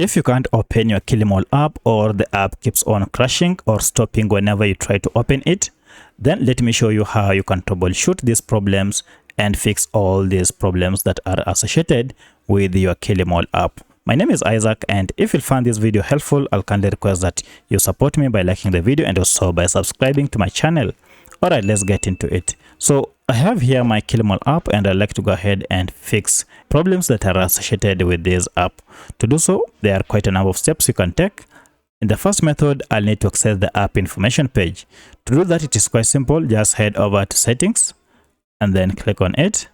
If you can't open your Kilimall app, or the app keeps on crashing or stopping whenever you try to open it, then let me show you how you can troubleshoot these problems and fix all these problems that are associated with your Kilimall app. My name is Isaac, and if you find this video helpful, I'll kindly request that you support me by liking the video and also by subscribing to my channel. Alright, let's get into it. So I have here my Kilimall app, and I'd like to go ahead and fix problems that are associated with this app. To do so, there are quite a number of steps you can take. In the first method, I'll need to access the app information page. To do that, it is quite simple. Just head over to settings and then click on it.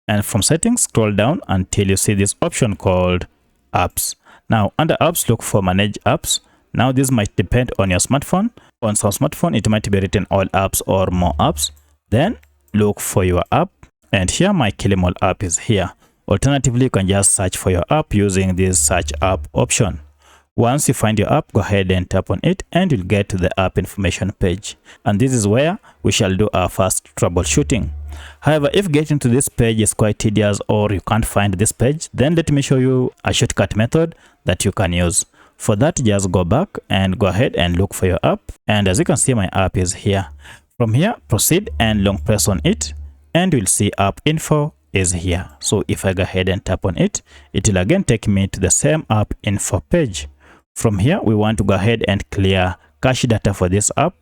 And from settings, scroll down until you see this option called apps. Now under apps, look for manage apps. Now this might depend on your smartphone. On some smartphone, it might be written all apps or more apps. Then look for your app, and here my Kilimall app is here. Alternatively, you can just search for your app using this search app option. Once you find your app, go ahead and tap on it and you'll get to the app information page. And this is where we shall do our first troubleshooting. However, if getting to this page is quite tedious or you can't find this page, then let me show you a shortcut method that you can use. For that, just go back and go ahead and look for your app. And as you can see, my app is here. From here, proceed and long press on it, and you'll see app info is here. So if I go ahead and tap on it, it will again take me to the same app info page. From here, we want to go ahead and clear cache data for this app,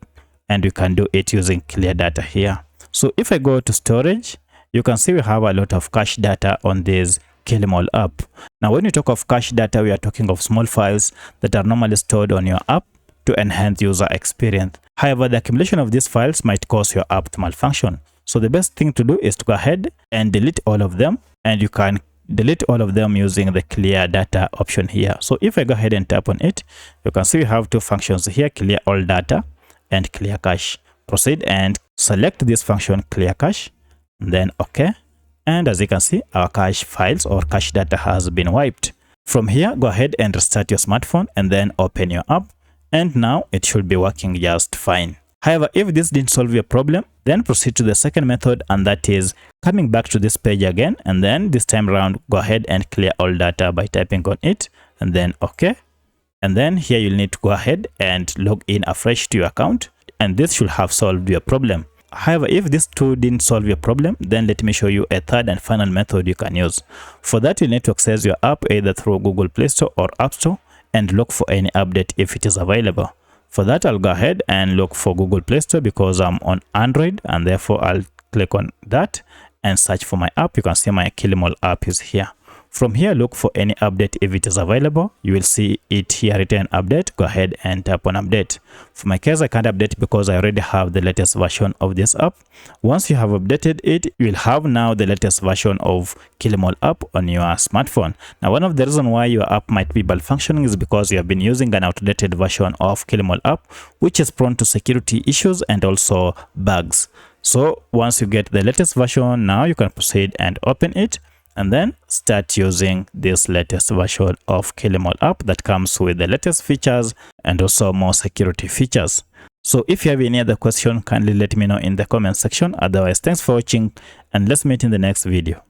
and we can do it using clear data here. So if I go to storage, you can see we have a lot of cache data on this Kilimall app. Now, when we talk of cache data, we are talking of small files that are normally stored on your app to enhance user experience. However, the accumulation of these files might cause your app to malfunction. So the best thing to do is to go ahead and delete all of them, and you can delete all of them using the clear data option here. So if I go ahead and tap on it, you can see we have two functions here: clear all data and clear cache. Proceed and select this function, clear cache, then OK. And as you can see, our cache files or cache data has been wiped. From here, go ahead and restart your smartphone and then open your app, and now it should be working just fine. However, if this didn't solve your problem, then proceed to the second method, and that is coming back to this page again, and then this time around, go ahead and clear all data by tapping on it and then OK. And then here you'll need to go ahead and log in afresh to your account, and this should have solved your problem. However, if these two didn't solve your problem, then let me show you a third and final method you can use. For that, you'll need to access your app either through Google Play Store or App Store and look for any update if it is available. For that, I'll go ahead and look for Google Play Store because I'm on Android, and therefore I'll click on that and search for my app. You can see my Kilimall app is here. From here, look for any update if it is available. You will see it here written update. Go ahead and tap on update. For my case, I can't update because I already have the latest version of this app. Once you have updated it, you will have now the latest version of Kilimall app on your smartphone. Now, one of the reasons why your app might be malfunctioning is because you have been using an outdated version of Kilimall app, which is prone to security issues and also bugs. So once you get the latest version, now you can proceed and open it, and then start using this latest version of Kilimall app that comes with the latest features and also more security features. So if you have any other question, kindly let me know in the comment section. Otherwise, thanks for watching, and let's meet in the next video.